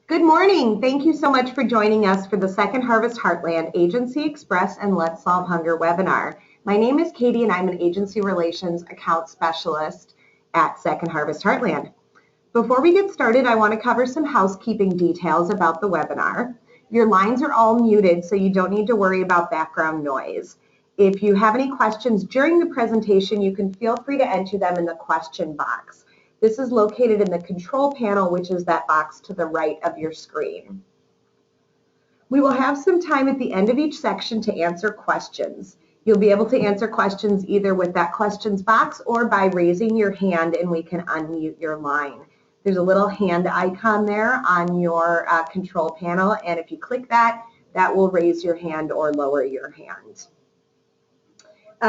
Good morning. Thank you so much for joining us for the Second Harvest Heartland Agency Express and Let's Solve Hunger webinar. My name is Katie and I'm an Agency Relations Account Specialist at Second Harvest Heartland. Before we get started, I want to cover some housekeeping details about the webinar. Your lines are all muted, so you don't need to worry about background noise. If you have any questions during the presentation, you can feel free to enter them in the question box. This is located in the control panel, which is that box to the right of your screen. We will have some time at the end of each section to answer questions. You'll be able to answer questions either with that questions box or by raising your hand and we can unmute your line. There's a little hand icon there on your control panel, and if you click that, that will raise your hand or lower your hand.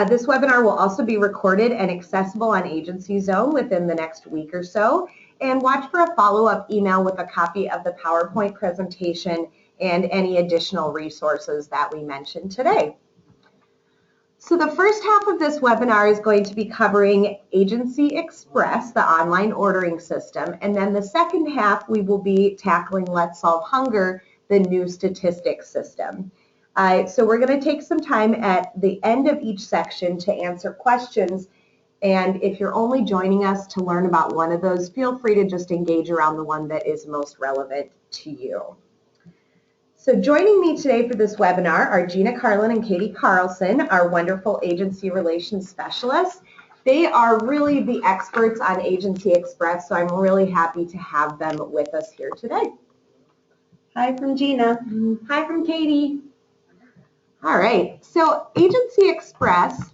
This webinar will also be recorded and accessible on Agency Zone within the next week or so. And watch for a follow-up email with a copy of the PowerPoint presentation and any additional resources that we mentioned today. So the first half of this webinar is going to be covering Agency Express, the online ordering system. And then the second half, we will be tackling Let's Solve Hunger, the new statistics system. So we're going to take some time at the end of each section to answer questions. And if you're only joining us to learn about one of those, feel free to just engage around the one that is most relevant to you. So joining me today for this webinar are Gina Carlin and Katie Carlson, our wonderful agency relations specialists. They are really the experts on Agency Express, so I'm really happy to have them with us here today. Hi from Gina. Hi from Katie. All right, so Agency Express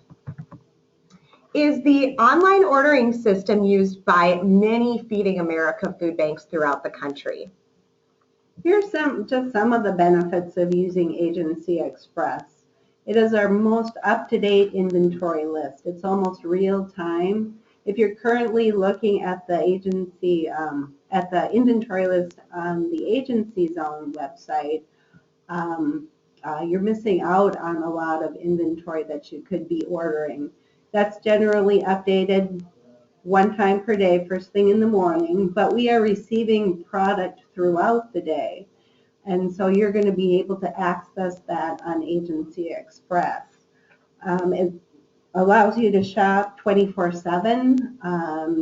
is the online ordering system used by many Feeding America food banks throughout the country. Here's just some of the benefits of using Agency Express. It is our most up-to-date inventory list. It's almost real time. If you're currently looking at the inventory list on the Agency Zone website, you're missing out on a lot of inventory that you could be ordering. That's generally updated one time per day, first thing in the morning, but we are receiving product throughout the day. And so you're going to be able to access that on Agency Express. It allows you to shop 24/7.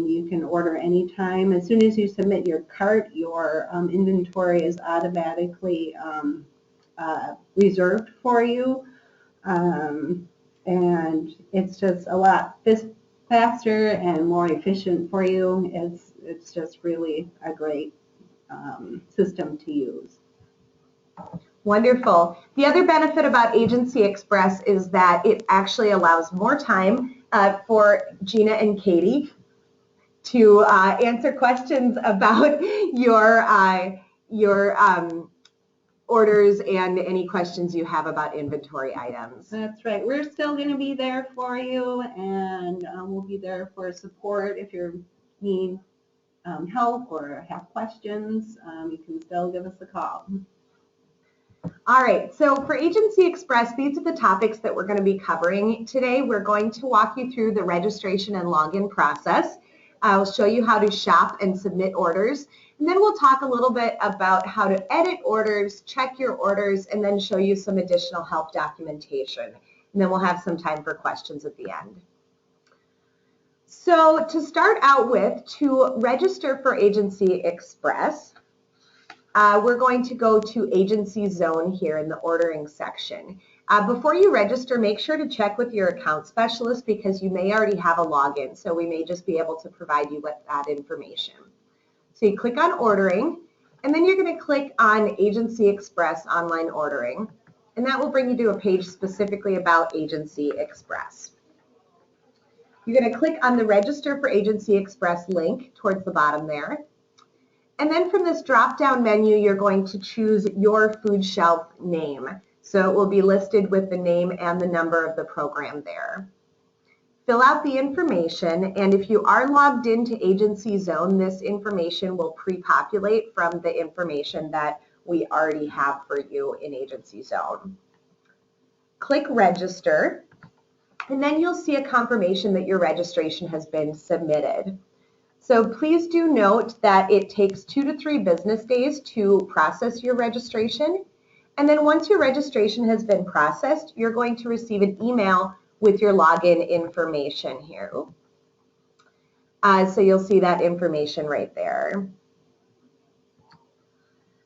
You can order anytime. As soon as you submit your cart, your inventory is automatically reserved for you, and it's just a lot faster and more efficient for you. It's just really a great system to use. Wonderful. The other benefit about Agency Express is that it actually allows more time for Gina and Katie to answer questions about your orders and any questions you have about inventory items. That's right. We're still going to be there for you, and we'll be there for support if you need help or have questions. You can still give us a call. All right, so for Agency Express, these are the topics that we're going to be covering today. We're going to walk you through the registration and login process. I'll show you how to shop and submit orders. And then we'll talk a little bit about how to edit orders, check your orders, and then show you some additional help documentation. And then we'll have some time for questions at the end. So to start out with, to register for Agency Express, we're going to go to Agency Zone here in the ordering section. Before you register, make sure to check with your account specialist because you may already have a login, so we may just be able to provide you with that information. So you click on ordering, and then you're going to click on Agency Express online ordering, and that will bring you to a page specifically about Agency Express. You're going to click on the Register for Agency Express link towards the bottom there. And then from this drop-down menu, you're going to choose your food shelf name. So it will be listed with the name and the number of the program there. Fill out the information, and if you are logged into Agency Zone, this information will pre-populate from the information that we already have for you in Agency Zone. Click Register, and then you'll see a confirmation that your registration has been submitted. So please do note that it takes 2 to 3 business days to process your registration. And then once your registration has been processed, you're going to receive an email with your login information here. So you'll see that information right there.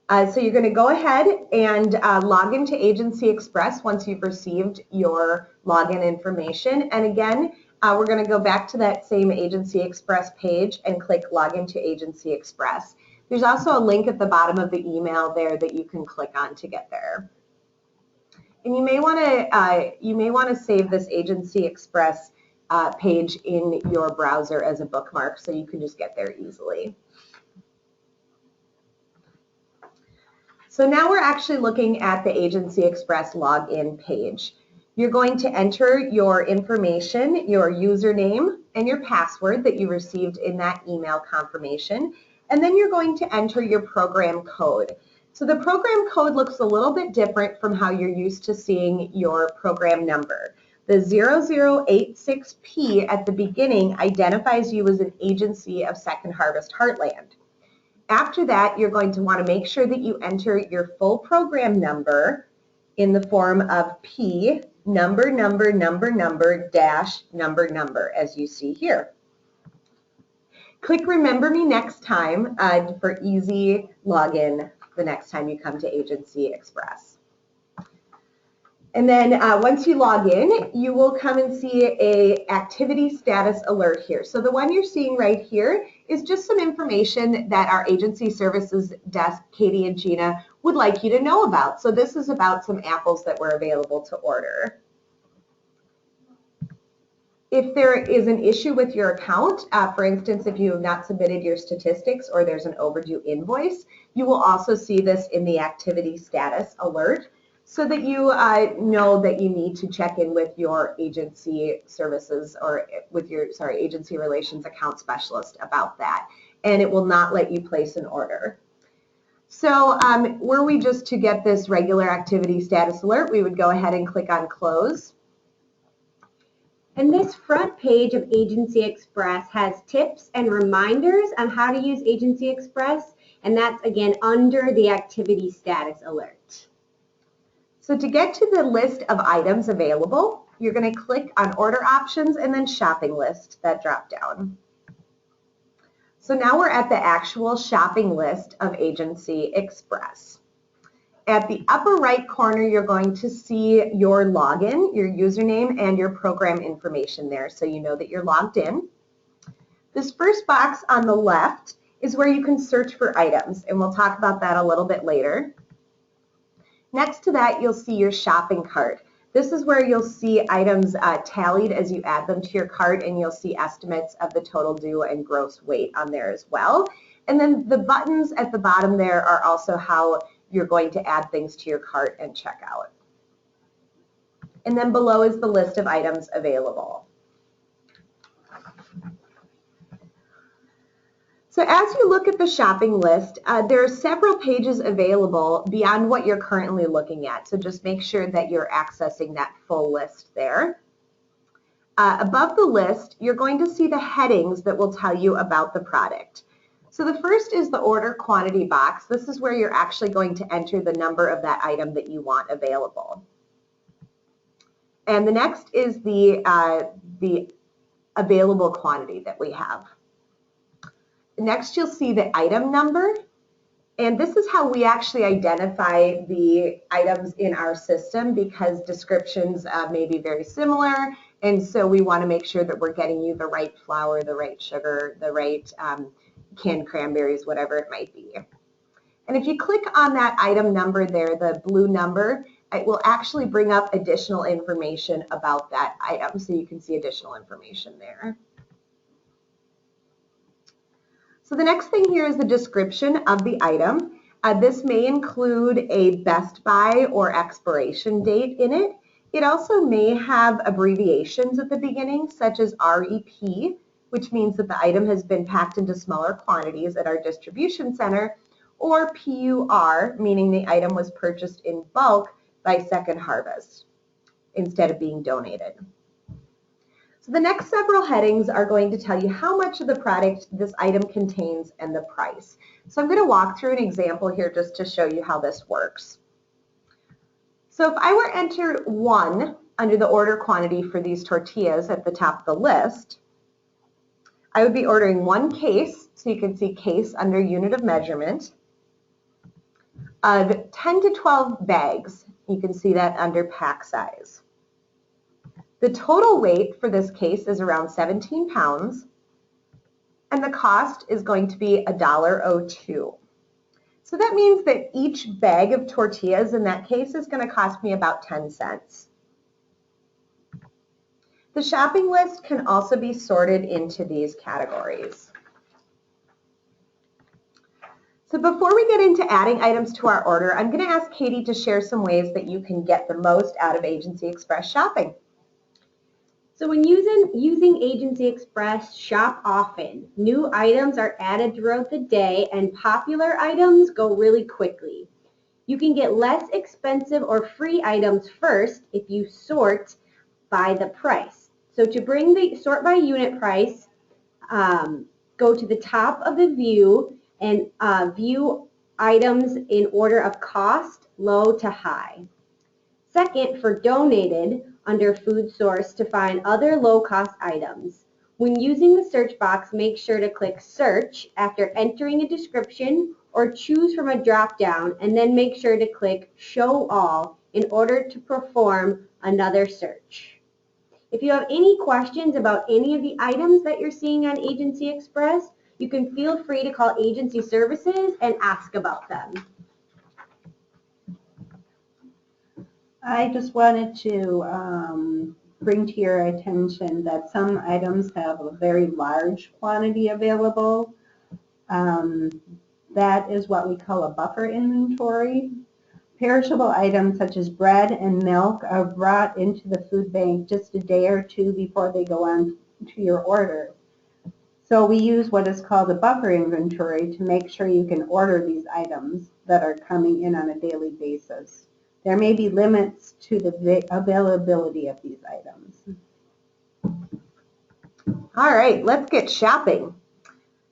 So you're going to go ahead and log into Agency Express once you've received your login information. And again, we're going to go back to that same Agency Express page and click Login to Agency Express. There's also a link at the bottom of the email there that you can click on to get there. And you may want to save this Agency Express page in your browser as a bookmark so you can just get there easily. So now we're actually looking at the Agency Express login page. You're going to enter your information, your username, and your password that you received in that email confirmation, and then you're going to enter your program code. So the program code looks a little bit different from how you're used to seeing your program number. The 0086P at the beginning identifies you as an agency of Second Harvest Heartland. After that, you're going to want to make sure that you enter your full program number in the form of P number dash number as you see here. Click Remember Me next time for easy login the next time you come to Agency Express. And then once you log in, you will come and see a activity status alert here. So the one you're seeing right here is just some information that our agency services desk, Katie and Gina, would like you to know about. So this is about some apples that were available to order. If there is an issue with your account, for instance, if you have not submitted your statistics or there's an overdue invoice, you will also see this in the activity status alert so that you know that you need to check in with your agency services or with your, agency relations account specialist about that. And it will not let you place an order. So were we just to get this regular activity status alert, we would go ahead and click on Close. And this front page of Agency Express has tips and reminders on how to use Agency Express, and that's again under the activity status alert. So to get to the list of items available, you're going to click on Order Options and then Shopping List, that drop down. So now we're at the actual shopping list of Agency Express. At the upper right corner, you're going to see your login, your username, and your program information there, so you know that you're logged in. This first box on the left is where you can search for items, and we'll talk about that a little bit later. Next to that, you'll see your shopping cart. This is where you'll see items tallied as you add them to your cart, and you'll see estimates of the total due and gross weight on there as well. And then the buttons at the bottom there are also how you're going to add things to your cart and check out. And then below is the list of items available. So as you look at the shopping list, there are several pages available beyond what you're currently looking at. So just make sure that you're accessing that full list there. Above the list, you're going to see the headings that will tell you about the product. So the first is the order quantity box. This is where you're actually going to enter the number of that item that you want available. And the next is the available quantity that we have. Next, you'll see the item number, and this is how we actually identify the items in our system because descriptions may be very similar, and so we want to make sure that we're getting you the right flour, the right sugar, the right canned cranberries, whatever it might be. And if you click on that item number there, the blue number, it will actually bring up additional information about that item, so you can see additional information there. So the next thing here is the description of the item. This may include a best by or expiration date in it. It also may have abbreviations at the beginning, such as REP, which means that the item has been packed into smaller quantities at our distribution center, or PUR, meaning the item was purchased in bulk by Second Harvest instead of being donated. So the next several headings are going to tell you how much of the product this item contains and the price. So I'm going to walk through an example here just to show you how this works. So if I were to enter 1 under the order quantity for these tortillas at the top of the list, I would be ordering 1 case, so you can see case under unit of measurement, of 10 to 12 bags. You can see that under pack size. The total weight for this case is around 17 pounds, and the cost is going to be $1.02. So that means that each bag of tortillas in that case is going to cost me about 10 cents. The shopping list can also be sorted into these categories. So before we get into adding items to our order, I'm going to ask Katie to share some ways that you can get the most out of Agency Express shopping. So when using Agency Express, shop often. New items are added throughout the day and popular items go really quickly. You can get less expensive or free items first if you sort by the price. So to bring the sort by unit price, go to the top of the view and view items in order of cost, low to high. Second, for donated, under food source to find other low-cost items. When using the search box, make sure to click search after entering a description or choose from a drop-down, and then make sure to click show all in order to perform another search. If you have any questions about any of the items that you're seeing on Agency Express, you can feel free to call Agency Services and ask about them. I just wanted to bring to your attention that some items have a very large quantity available. That is what we call a buffer inventory. Perishable items such as bread and milk are brought into the food bank just a day or two before they go on to your order. So we use what is called a buffer inventory to make sure you can order these items that are coming in on a daily basis. There may be limits to the availability of these items. All right, let's get shopping.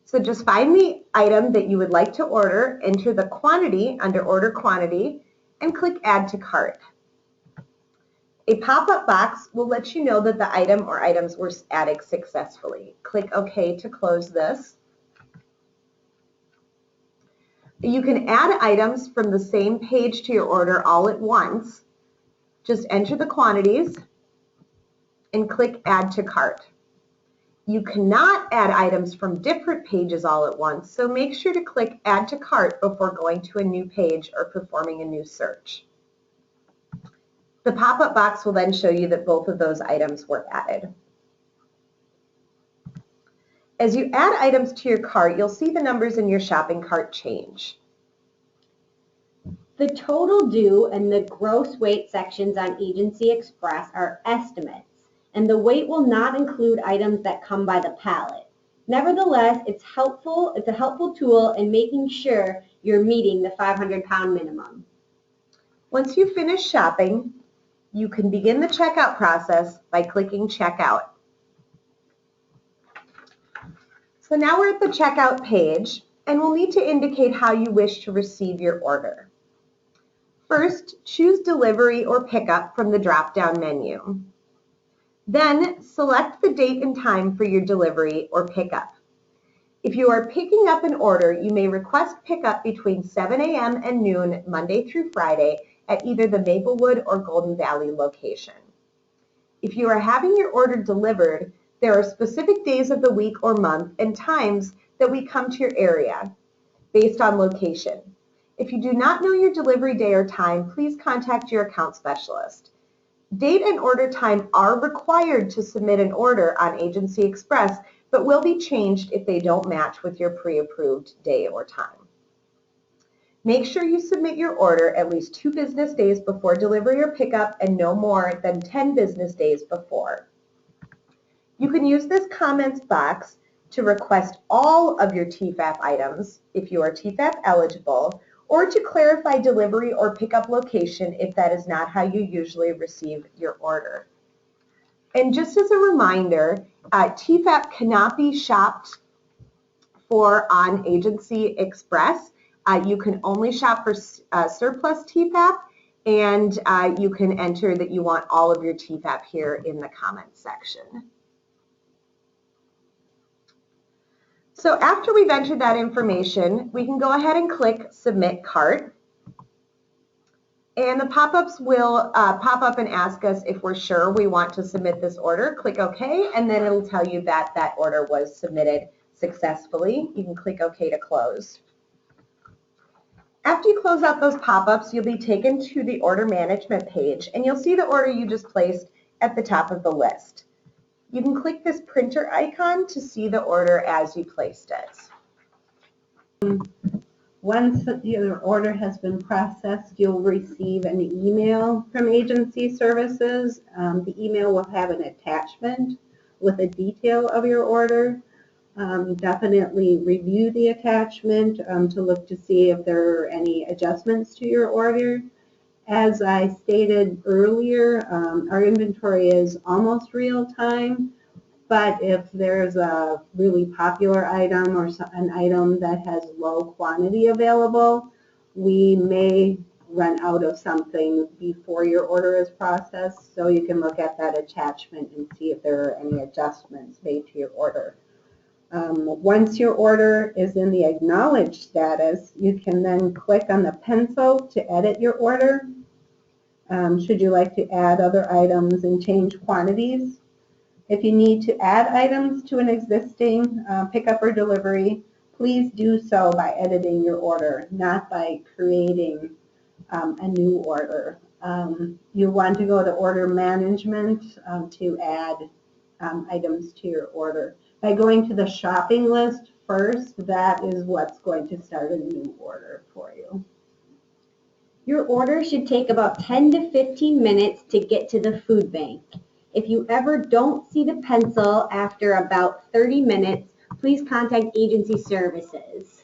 So just find the item that you would like to order, enter the quantity under order quantity, and click add to cart. A pop-up box will let you know that the item or items were added successfully. Click OK to close this. You can add items from the same page to your order all at once. Just enter the quantities and click Add to Cart. You cannot add items from different pages all at once, so make sure to click Add to Cart before going to a new page or performing a new search. The pop-up box will then show you that both of those items were added. As you add items to your cart, you'll see the numbers in your shopping cart change. The total due and the gross weight sections on Agency Express are estimates, and the weight will not include items that come by the pallet. Nevertheless, it's a helpful tool in making sure you're meeting the 500-pound minimum. Once you finish shopping, you can begin the checkout process by clicking Checkout. So now we're at the checkout page, and we'll need to indicate how you wish to receive your order. First, choose Delivery or Pickup from the drop-down menu. Then, select the date and time for your delivery or pickup. If you are picking up an order, you may request pickup between 7 a.m. and noon, Monday through Friday, at either the Maplewood or Golden Valley location. If you are having your order delivered, there are specific days of the week or month and times that we come to your area based on location. If you do not know your delivery day or time, please contact your account specialist. Date and order time are required to submit an order on Agency Express, but will be changed if they don't match with your pre-approved day or time. Make sure you submit your order at least 2 business days before delivery or pickup and no more than 10 business days before. You can use this comments box to request all of your TFAP items if you are TFAP eligible, or to clarify delivery or pickup location if that is not how you usually receive your order. And just as a reminder, TFAP cannot be shopped for on Agency Express. You can only shop for surplus TFAP, and you can enter that you want all of your TFAP here in the comments section. So after we've entered that information, we can go ahead and click Submit Cart. And the pop-ups will pop up and ask us if we're sure we want to submit this order. Click OK, and then it'll tell you that that order was submitted successfully. You can click OK to close. After you close out those pop-ups, you'll be taken to the order management page, and you'll see the order you just placed at the top of the list. You can click this printer icon to see the order as you placed it. Once your order has been processed, you'll receive an email from Agency Services. The email will have an attachment with a detail of your order. Definitely review the attachment to look to see if there are any adjustments to your order. As I stated earlier, our inventory is almost real time, but if there's a really popular item or an item that has low quantity available, we may run out of something before your order is processed, so you can look at that attachment and see if there are any adjustments made to your order. Once your order is in the acknowledged status, you can then click on the pencil to edit your order. Should you like to add other items and change quantities? If you need to add items to an existing pickup or delivery, please do so by editing your order, not by creating a new order. You want to go to order management to add items to your order. By going to the shopping list first, that is what's going to start a new order for you. Your order should take about 10 to 15 minutes to get to the food bank. If you ever don't see the pencil after about 30 minutes, please contact Agency Services.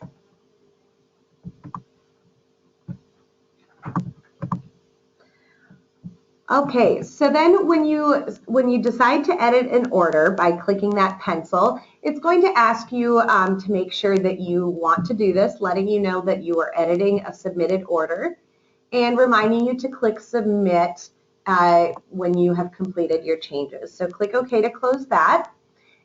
Okay, so then when you decide to edit an order by clicking that pencil, it's going to ask you to make sure that you want to do this, letting you know that you are editing a submitted order and reminding you to click Submit when you have completed your changes. So click OK to close that,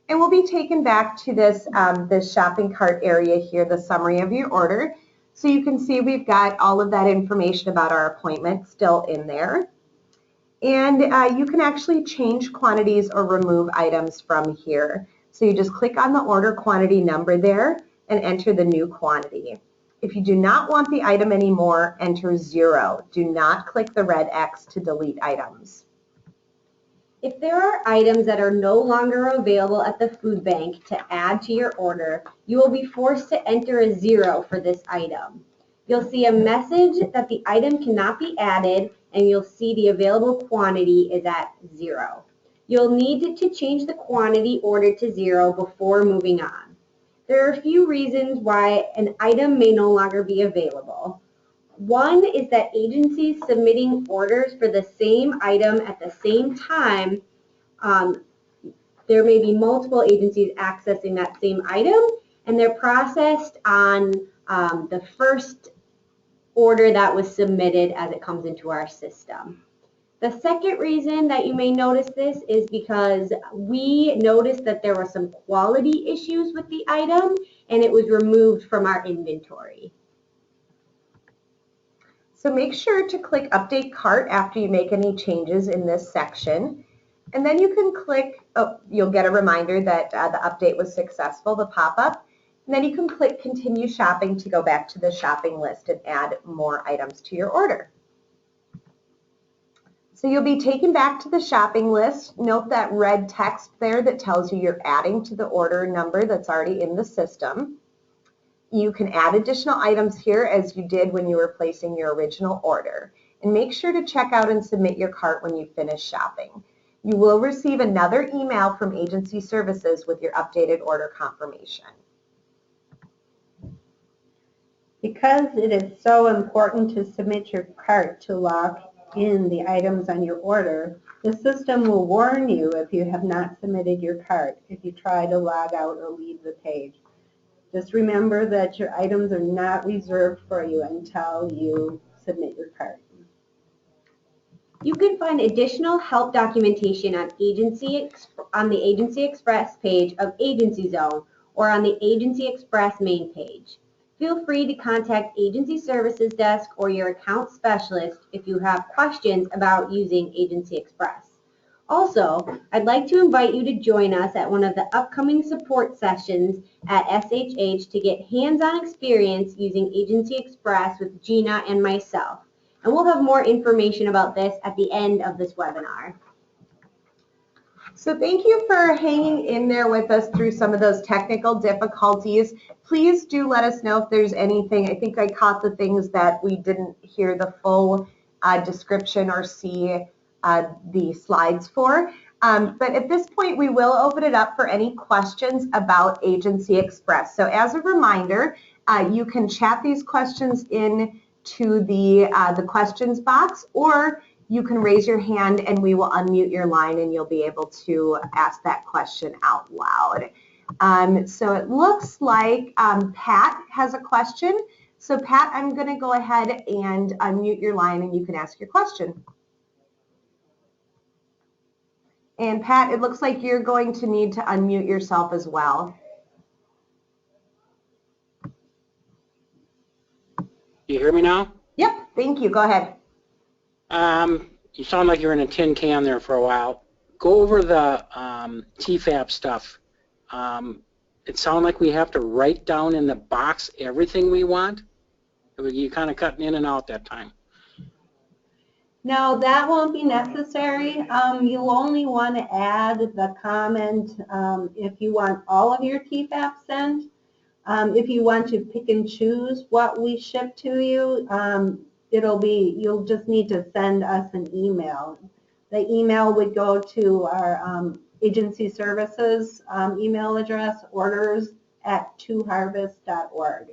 and we'll be taken back to this, this shopping cart area here, the summary of your order. So you can see we've got all of that information about our appointment still in there. And you can actually change quantities or remove items from here. So you just click on the order quantity number there and enter the new quantity. If you do not want the item anymore, enter 0. Do not click the red X to delete items. If there are items that are no longer available at the food bank to add to your order, you will be forced to enter a 0 for this item. You'll see a message that the item cannot be added, and you'll see the available quantity is at 0. You'll need to change the quantity ordered to 0 before moving on. There are a few reasons why an item may no longer be available. One is that agencies submitting orders for the same item at the same time, there may be multiple agencies accessing that same item, and they're processed on the first order that was submitted as it comes into our system. The second reason that you may notice this is because we noticed that there were some quality issues with the item and it was removed from our inventory. So make sure to click Update Cart after you make any changes in this section. And then you can click, you'll get a reminder that the update was successful, the pop-up. And then you can click Continue Shopping to go back to the shopping list and add more items to your order. So you'll be taken back to the shopping list. Note that red text there that tells you you're adding to the order number that's already in the system. You can add additional items here as you did when you were placing your original order. And make sure to check out and submit your cart when you finish shopping. You will receive another email from Agency Services with your updated order confirmation. Because it is so important to submit your cart to lock in the items on your order, the system will warn you if you have not submitted your cart if you try to log out or leave the page. Just remember that your items are not reserved for you until you submit your cart. You can find additional help documentation on the Agency Express page of Agency Zone or on the Agency Express main page. Feel free to contact Agency Services Desk or your account specialist if you have questions about using Agency Express. Also, I'd like to invite you to join us at one of the upcoming support sessions at SHH to get hands-on experience using Agency Express with Gina and myself. And we'll have more information about this at the end of this webinar. So thank you for hanging in there with us through some of those technical difficulties. Please do let us know if there's anything. I think I caught the things that we didn't hear the full description or see the slides for. But at this point, we will open it up for any questions about Agency Express. So as a reminder, you can chat these questions in to the questions box, or you can raise your hand and we will unmute your line and you'll be able to ask that question out loud. So it looks like Pat has a question. So Pat, I'm going to go ahead and unmute your line and you can ask your question. And Pat, it looks like you're going to need to unmute yourself as well. You hear me now? Yep, thank you. Go ahead. You sound like you're in a tin can there for a while. Go over the TFAP stuff. It sounds like we have to write down in the box everything we want. You kind of cutting in and out that time. No, that won't be necessary. You'll only want to add the comment if you want all of your TFAP sent. If you want to pick and choose what we ship to you, you'll just need to send us an email. The email would go to our agency services email address, orders@2harvest.org.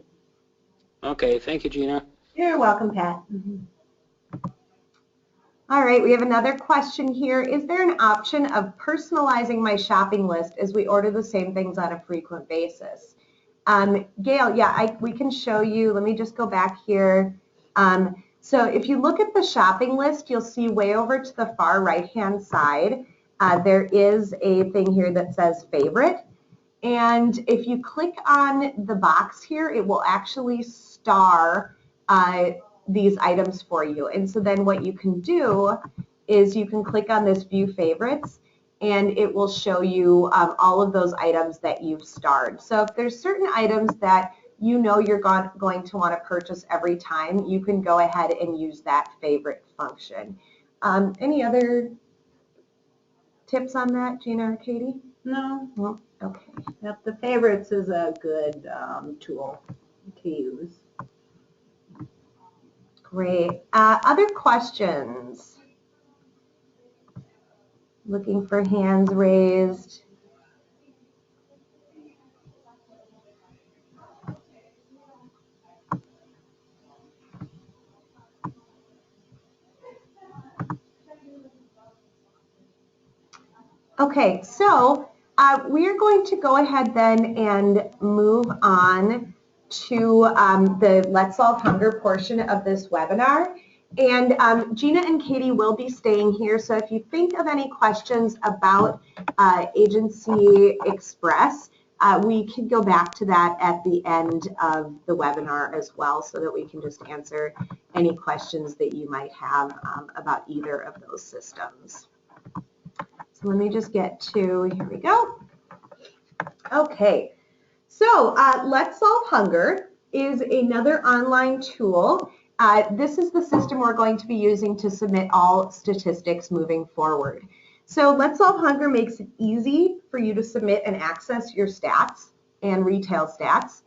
Okay, thank you, Gina. You're welcome, Pat. All right, we have another question here. Is there an option of personalizing my shopping list as we order the same things on a frequent basis? Gail, yeah, we can show you. Let me just go back here. So if you look at the shopping list, you'll see way over to the far right-hand side, there is a thing here that says favorite. And if you click on the box here, it will actually star these items for you. And so then what you can do is you can click on this view favorites and it will show you all of those items that you've starred. So if there's certain items that you know you're going to want to purchase every time, you can go ahead and use that favorite function. Any other tips on that, Gina or Katie? No. Well, okay. Yep, the favorites is a good tool to use. Great. Other questions? Looking for hands raised. Okay, so we're going to go ahead then and move on to the Let's Solve Hunger portion of this webinar. And Gina and Katie will be staying here, so if you think of any questions about Agency Express, we can go back to that at the end of the webinar as well, so that we can just answer any questions that you might have about either of those systems. So let me just get to, here we go. Okay, so Let's Solve Hunger is another online tool. This is the system we're going to be using to submit all statistics moving forward. So Let's Solve Hunger makes it easy for you to submit and access your stats and retail stats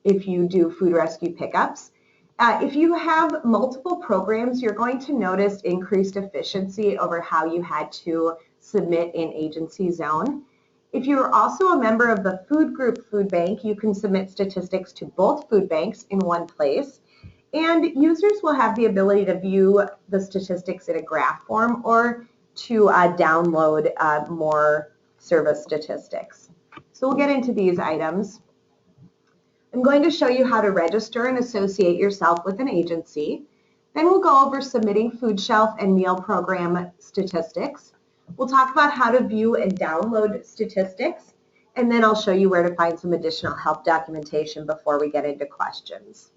if you do food rescue pickups. If you have multiple programs, you're going to notice increased efficiency over how you had to submit in Agency Zone. If you're also a member of the food group food bank, you can submit statistics to both food banks in one place. And users will have the ability to view the statistics in a graph form or to download more service statistics. So we'll get into these items. I'm going to show you how to register and associate yourself with an agency. Then we'll go over submitting food shelf and meal program statistics. We'll talk about how to view and download statistics, and then I'll show you where to find some additional help documentation before we get into questions.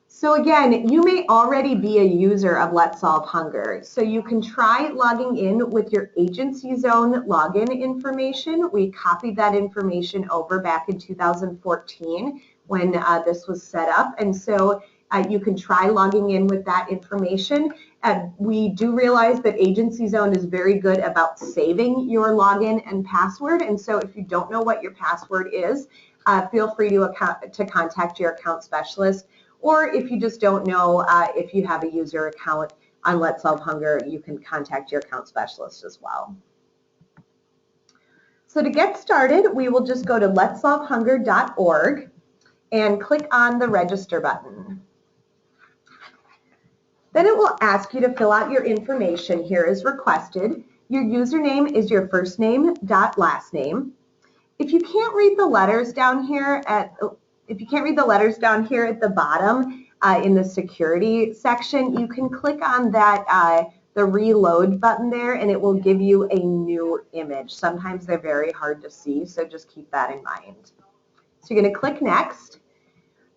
So again, you may already be a user of Let's Solve Hunger. So you can try logging in with your Agency Zone login information. We copied that information over back in 2014 when this was set up. And so you can try logging in with that information. We do realize that Agency Zone is very good about saving your login and password. And so if you don't know what your password is, feel free to contact your account specialist. Or if you just don't know if you have a user account on Let's Solve Hunger, you can contact your account specialist as well. So to get started, we will just go to letssolvehunger.org and click on the register button. Then it will ask you to fill out your information here as requested. Your username is your first name dot last name. If you can't read the letters down here at the bottom in the security section, you can click on that the reload button there, and it will give you a new image. Sometimes they're very hard to see, so just keep that in mind. So you're going to click next.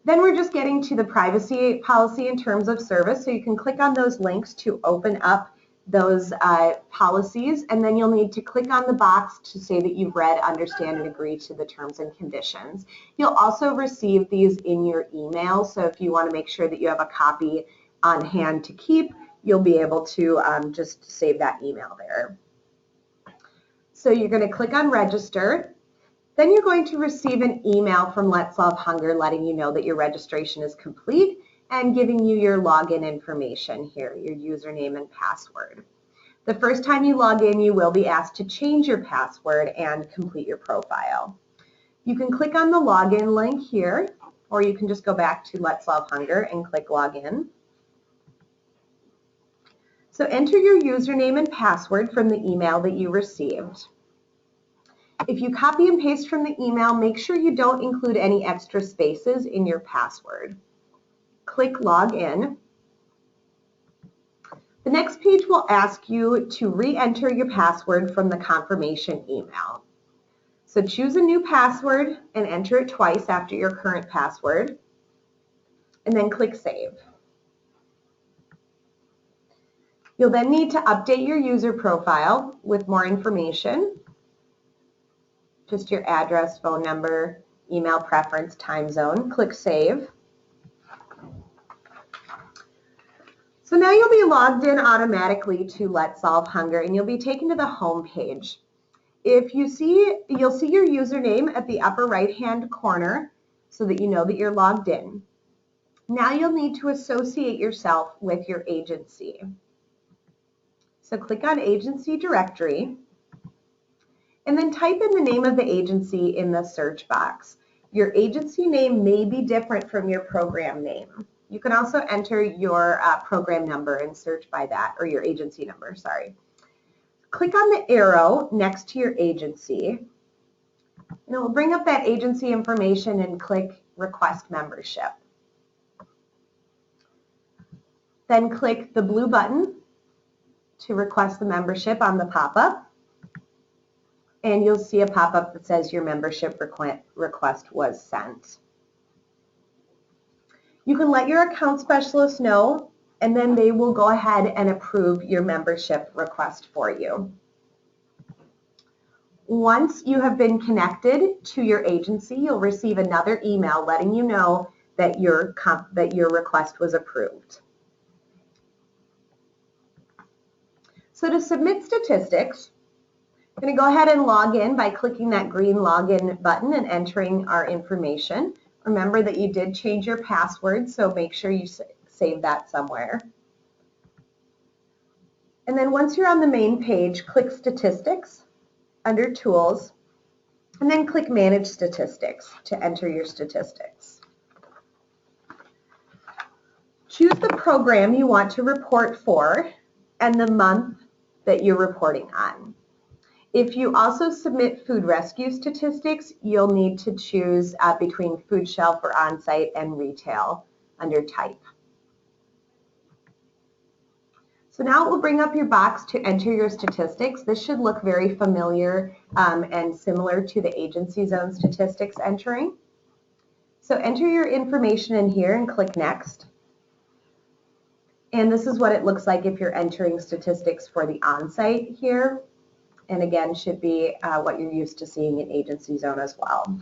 Then we're just getting to the privacy policy and terms of service, so you can click on those links to open up those policies, and then you'll need to click on the box to say that you've read, understand, and agree to the terms and conditions. You'll also receive these in your email, so if you want to make sure that you have a copy on hand to keep, you'll be able to just save that email there. So you're going to click on register. Then you're going to receive an email from Let's Solve Hunger letting you know that your registration is complete and giving you your login information here, your username and password. The first time you log in, you will be asked to change your password and complete your profile. You can click on the login link here, or you can just go back to Let's Solve Hunger and click login. So enter your username and password from the email that you received. If you copy and paste from the email, make sure you don't include any extra spaces in your password. Click Login. The next page will ask you to re-enter your password from the confirmation email. So choose a new password and enter it twice after your current password, and then click Save. You'll then need to update your user profile with more information, just your address, phone number, email preference, time zone. Click Save. So now you'll be logged in automatically to Let's Solve Hunger, and you'll be taken to the home page. You'll see your username at the upper right-hand corner so that you know that you're logged in. Now you'll need to associate yourself with your agency. So click on Agency Directory, and then type in the name of the agency in the search box. Your agency name may be different from your program name. You can also enter your program number and search by that, or your agency number, sorry. Click on the arrow next to your agency, and it will bring up that agency information and click Request Membership. Then click the blue button to request the membership on the pop-up, and you'll see a pop-up that says your membership request was sent. You can let your account specialist know, and then they will go ahead and approve your membership request for you. Once you have been connected to your agency, you'll receive another email letting you know that your request was approved. So to submit statistics, I'm going to go ahead and log in by clicking that green login button and entering our information. Remember that you did change your password, so make sure you save that somewhere. And then once you're on the main page, click Statistics under Tools, and then click Manage Statistics to enter your statistics. choose the program you want to report for and the month that you're reporting on. If you also submit food rescue statistics, you'll need to choose between food shelf or on-site and retail under type. So now it will bring up your box to enter your statistics. This should look very familiar and similar to the agency zone statistics entering. So enter your information in here and click Next. And this is what it looks like if you're entering statistics for the on-site here. And again, should be what you're used to seeing in agency zone as well.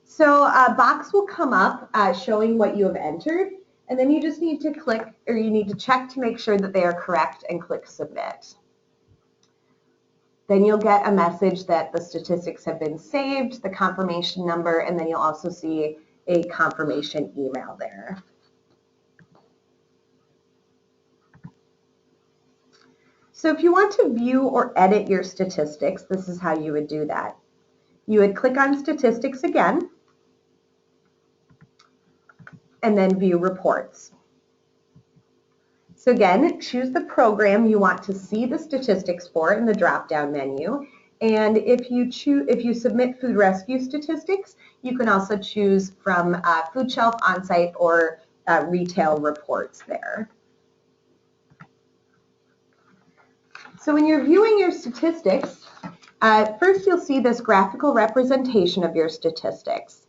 So a box will come up showing what you have entered, and then you just need to click, or you need to check to make sure that they are correct and click Submit. Then you'll get a message that the statistics have been saved, the confirmation number, and then you'll also see a confirmation email there. So if you want to view or edit your statistics, this is how you would do that. You would click on Statistics again, and then View Reports. So again, choose the program you want to see the statistics for in the drop-down menu. And if you submit food rescue statistics, you can also choose from food shelf, on-site, or retail reports there. So when you're viewing your statistics, first you'll see this graphical representation of your statistics.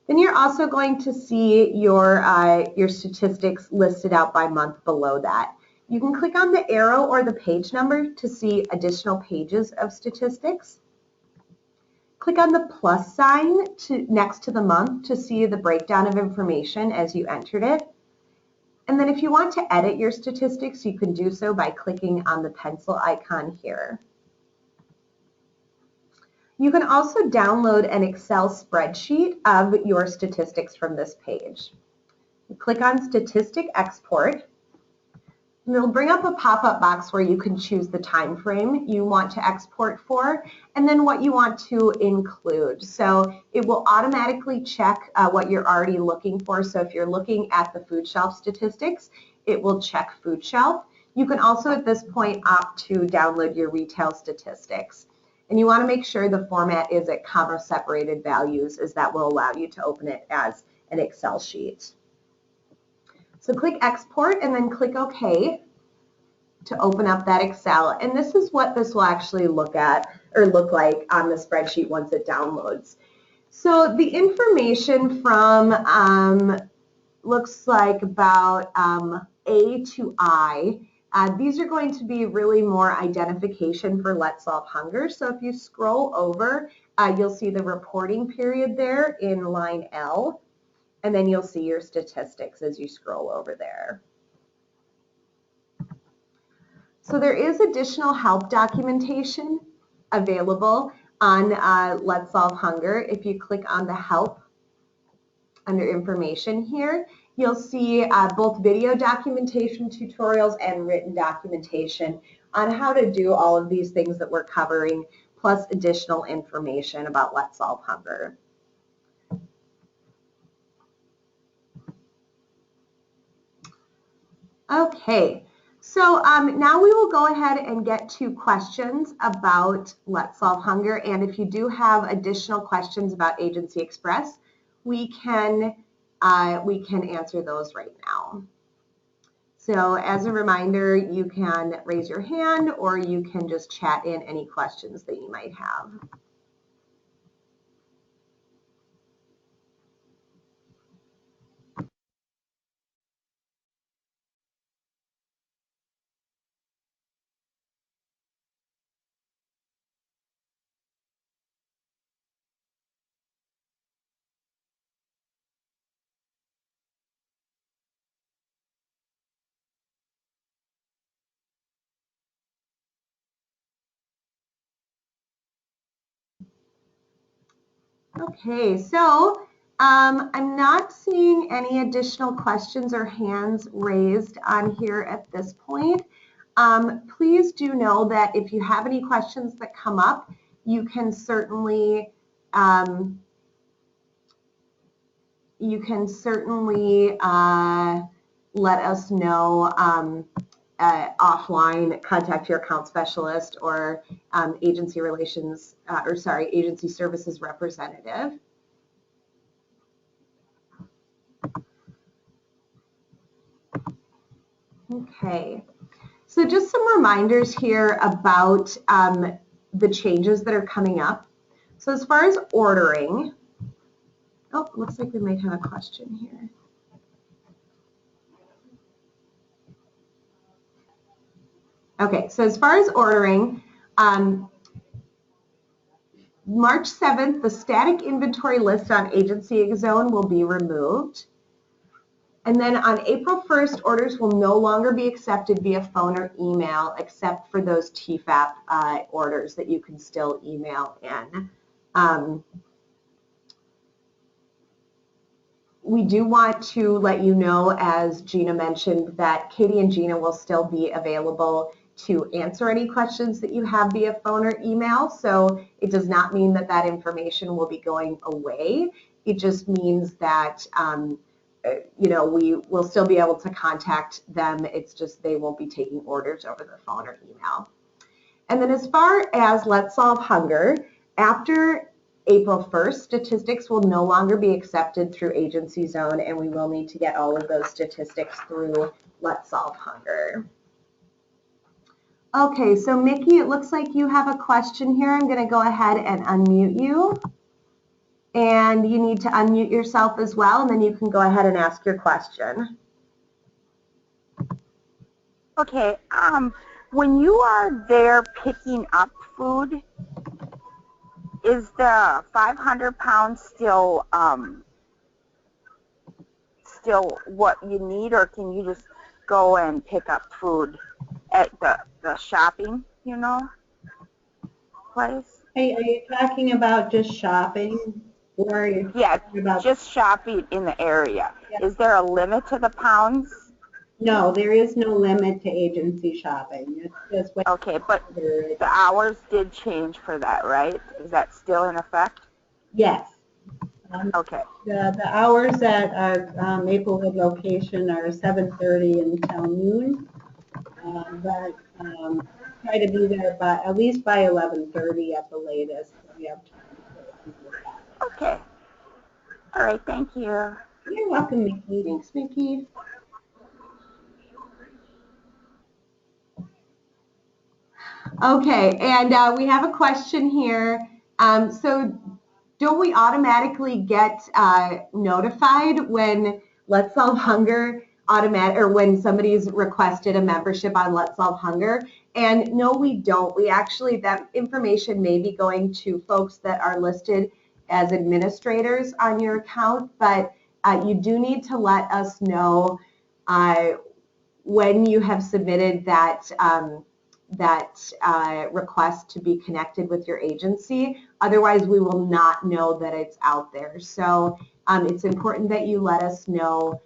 Then you're also going to see your statistics listed out by month below that. You can click on the arrow or the page number to see additional pages of statistics. Click on the plus sign next to the month to see the breakdown of information as you entered it. And then if you want to edit your statistics, you can do so by clicking on the pencil icon here. You can also download an Excel spreadsheet of your statistics from this page. You click on Statistic Export, and it'll bring up a pop-up box where you can choose the time frame you want to export for, and then what you want to include. So it will automatically check what you're already looking for. So if you're looking at the food shelf statistics, it will check food shelf. You can also at this point opt to download your retail statistics. And you want to make sure the format is at comma-separated values, as that will allow you to open it as an Excel sheet. So click Export and then click OK to open up that Excel. And this is what this will actually look like on the spreadsheet once it downloads. So the information from looks like about A to I. These are going to be really more identification for Let's Solve Hunger. So if you scroll over, you'll see the reporting period there in line L, and then you'll see your statistics as you scroll over there. So there is additional help documentation available on Let's Solve Hunger. If you click on the help under information here, you'll see both video documentation tutorials and written documentation on how to do all of these things that we're covering, plus additional information about Let's Solve Hunger. Okay, so now we will go ahead and get to questions about Let's Solve Hunger. And if you do have additional questions about Agency Express, we can answer those right now. So as a reminder, you can raise your hand or you can just chat in any questions that you might have. Okay, so I'm not seeing any additional questions or hands raised on here at this point. Please do know that if you have any questions that come up, you can certainly you can certainly let us know offline, contact your account specialist or agency relations, agency services representative. Okay, so just some reminders here about the changes that are coming up. So as far as ordering, oh, looks like we might have a question here. Okay, so as far as ordering, March 7th, the static inventory list on Agency Zone will be removed. And then on April 1st, orders will no longer be accepted via phone or email, except for those TFAP orders that you can still email in. We do want to let you know, as Gina mentioned, that Katie and Gina will still be available to answer any questions that you have via phone or email. So it does not mean that that information will be going away. It just means that we will still be able to contact them. It's just they won't be taking orders over the phone or email. And then as far as Let's Solve Hunger, after April 1st, statistics will no longer be accepted through Agency Zone, and we will need to get all of those statistics through Let's Solve Hunger. Okay, so Mickey, it looks like you have a question here. I'm going to go ahead and unmute you. And you need to unmute yourself as well, and then you can go ahead and ask your question. Okay, when you are there picking up food, is the 500 pounds still what you need, or can you just go and pick up food at the shopping, place? Are you talking about just shopping? Or are you talking about just shopping in the area. Yeah. Is there a limit to the pounds? No, there is no limit to agency shopping. It's just okay, but the hours did change for that, right? Is that still in effect? Yes. Okay. The hours at our Maplewood location are 7:30 until noon, but try to be there at least by 11:30 at the latest. So we have time to do that. Okay. All right. Thank you. You're welcome, Mickey. Thanks, Mickey. Okay, and we have a question here. So don't we automatically get notified when Let's Solve Hunger or when somebody's requested a membership on Let's Solve Hunger? And no, we don't. We actually, that information may be going to folks that are listed as administrators on your account, but you do need to let us know when you have submitted that request to be connected with your agency. Otherwise, we will not know that it's out there. So it's important that you let us know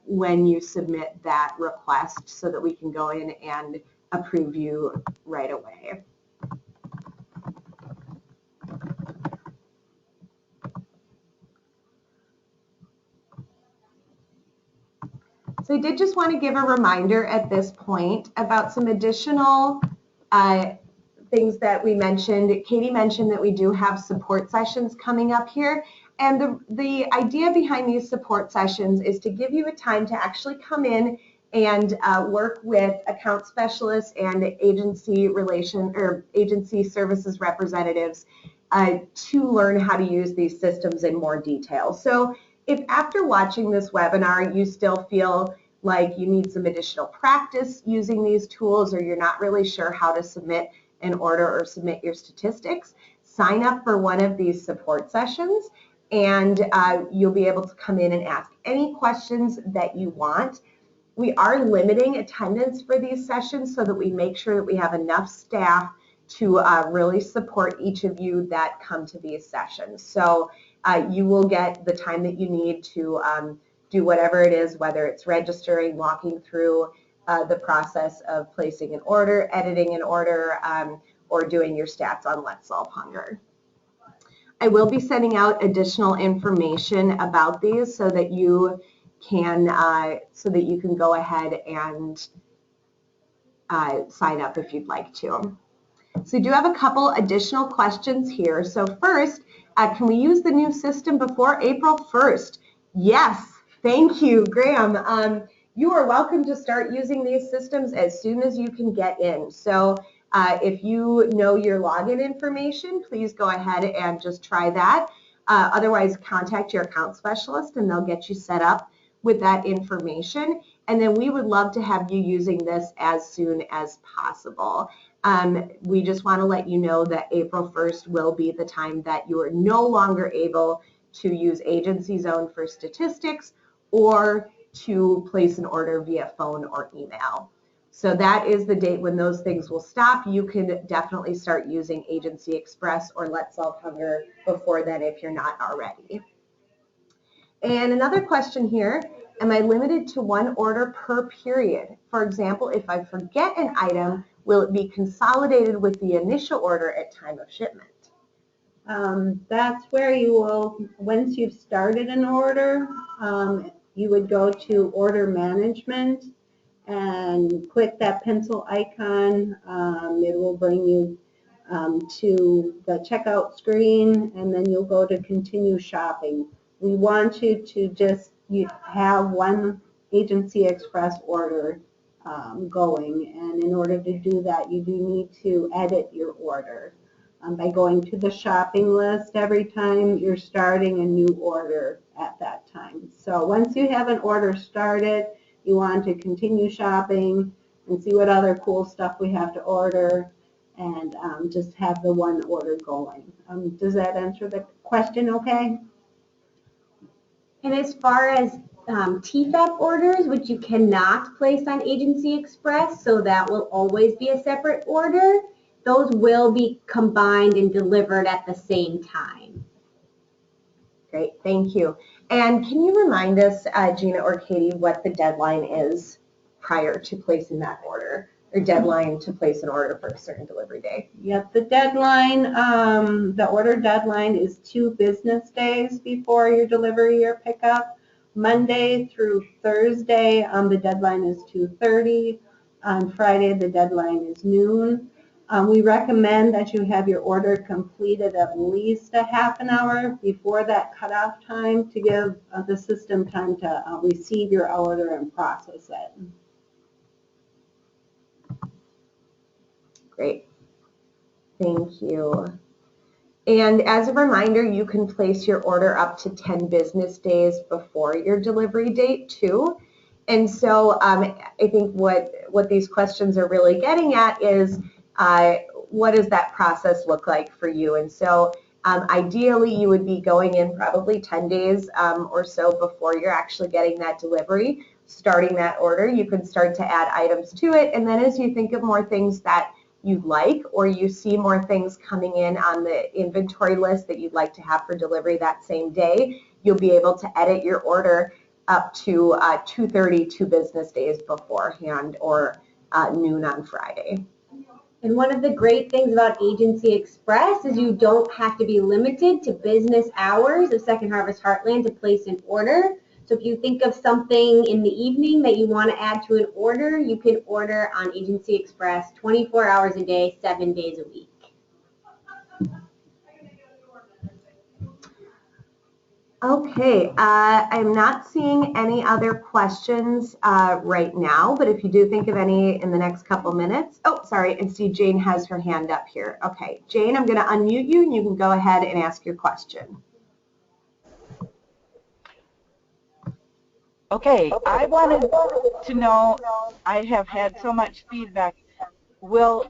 when you submit that request so that we can go in and approve you right away. So I did just want to give a reminder at this point about some additional things that we mentioned. Katie mentioned that we do have support sessions coming up here. And the idea behind these support sessions is to give you a time to actually come in and work with account specialists and agency services representatives to learn how to use these systems in more detail. So if after watching this webinar you still feel like you need some additional practice using these tools, or you're not really sure how to submit an order or submit your statistics, sign up for one of these support sessions, and you'll be able to come in and ask any questions that you want. We are limiting attendance for these sessions so that we make sure that we have enough staff to really support each of you that come to these sessions. So you will get the time that you need to do whatever it is, whether it's registering, walking through the process of placing an order, editing an order, or doing your stats on Let's Solve Hunger. I will be sending out additional information about these so that you can go ahead and sign up if you'd like to. So I do have a couple additional questions here. So first, can we use the new system before April 1st? Yes, thank you, Graham. You are welcome to start using these systems as soon as you can get in. So if you know your login information, please go ahead and just try that. Otherwise, contact your account specialist and they'll get you set up with that information. And then we would love to have you using this as soon as possible. We just want to let you know that April 1st will be the time that you are no longer able to use Agency Zone for statistics or to place an order via phone or email. So that is the date when those things will stop. You can definitely start using Agency Express or Let's Solve Hunger before then if you're not already. And another question here, am I limited to one order per period? For example, if I forget an item, will it be consolidated with the initial order at time of shipment? That's where you will, once you've started an order, you would go to order management and click that pencil icon. It will bring you to the checkout screen, and then you'll go to continue shopping. We want you to just have one Agency Express order going, and in order to do that, you do need to edit your order by going to the shopping list every time you're starting a new order at that time. So once you have an order started, you want to continue shopping and see what other cool stuff we have to order, and just have the one order going. Does that answer the question okay? And as far as TFAP orders, which you cannot place on Agency Express, so that will always be a separate order, those will be combined and delivered at the same time. Great, thank you. And can you remind us, Gina or Katie, what the deadline is prior to placing that order, or deadline to place an order for a certain delivery day? Yep, the deadline, the order deadline is 2 business days before your delivery or pickup. Monday through Thursday, the deadline is 2:30. On Friday, the deadline is noon. We recommend that you have your order completed at least a half an hour before that cutoff time to give the system time to receive your order and process it. Great. Thank you. And as a reminder, you can place your order up to 10 business days before your delivery date too. And so I think what these questions are really getting at is what does that process look like for you? And so ideally you would be going in probably 10 days or so before you're actually getting that delivery, starting that order. You can start to add items to it, and then as you think of more things that you'd like, or you see more things coming in on the inventory list that you'd like to have for delivery that same day, you'll be able to edit your order up to 2:30, 2 business days beforehand, or noon on Friday. And one of the great things about Agency Express is you don't have to be limited to business hours of Second Harvest Heartland to place an order. So if you think of something in the evening that you want to add to an order, you can order on Agency Express 24 hours a day, 7 days a week. Okay, I'm not seeing any other questions right now, but if you do think of any in the next couple minutes, oh, sorry, I see Jane has her hand up here. Okay, Jane, I'm going to unmute you and you can go ahead and ask your question. Okay, I wanted to know, I have had so much feedback. Will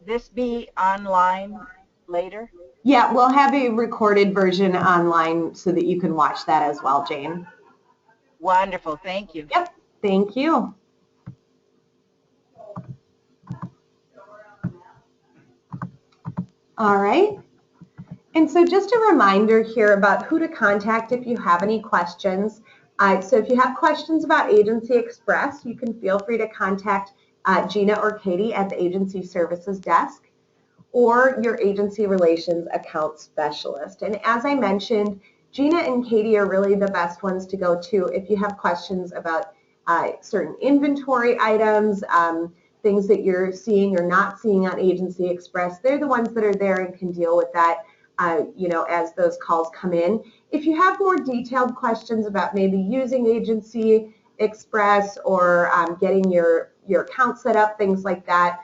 this be online later? Yeah, we'll have a recorded version online so that you can watch that as well, Jane. Wonderful, thank you. Yep, thank you. All right. And so just a reminder here about who to contact if you have any questions. So if you have questions about Agency Express, you can feel free to contact Gina or Katie at the Agency Services Desk. or your agency relations account specialist. And as I mentioned, Gina and Katie are really the best ones to go to if you have questions about certain inventory items, things that you're seeing or not seeing on Agency Express. They're the ones that are there and can deal with that, as those calls come in. If you have more detailed questions about maybe using Agency Express or getting your account set up, things like that,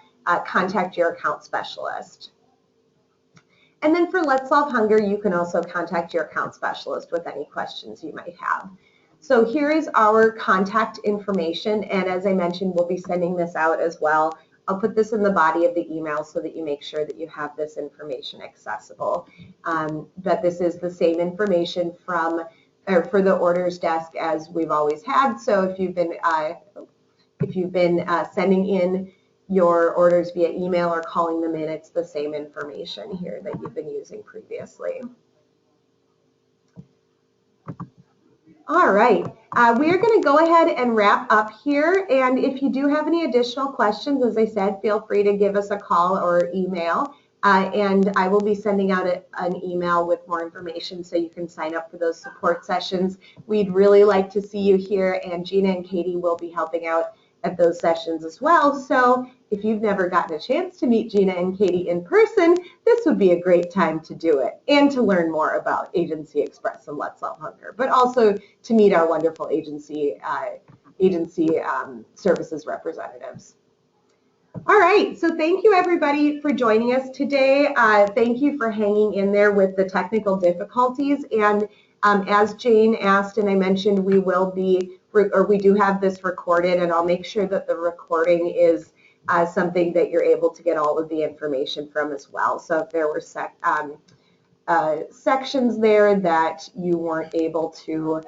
contact your account specialist. And then for Let's Solve Hunger, you can also contact your account specialist with any questions you might have. So here is our contact information, and as I mentioned, we'll be sending this out as well. I'll put this in the body of the email so that you make sure that you have this information accessible. But this is the same information for the orders desk as we've always had. So if you've been sending in your orders via email or calling them in, it's the same information here that you've been using previously. All right, we are going to go ahead and wrap up here, and if you do have any additional questions, as I said, feel free to give us a call or email, and I will be sending out an email with more information so you can sign up for those support sessions. We'd really like to see you here, and Gina and Katie will be helping out at those sessions as well. So if you've never gotten a chance to meet Gina and Katie in person, this would be a great time to do it and to learn more about Agency Express and Let's Solve Hunger, but also to meet our wonderful agency services representatives. All right, so thank you everybody for joining us today. Thank you for hanging in there with the technical difficulties. And as Jane asked and I mentioned, we do have this recorded, and I'll make sure that the recording is something that you're able to get all of the information from as well. So if there were sections there that you weren't able to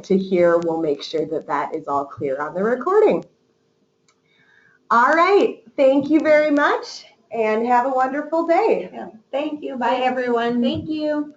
hear, we'll make sure that that is all clear on the recording. All right, thank you very much and have a wonderful day. Yeah. Thank you. Bye, everyone. Thank you.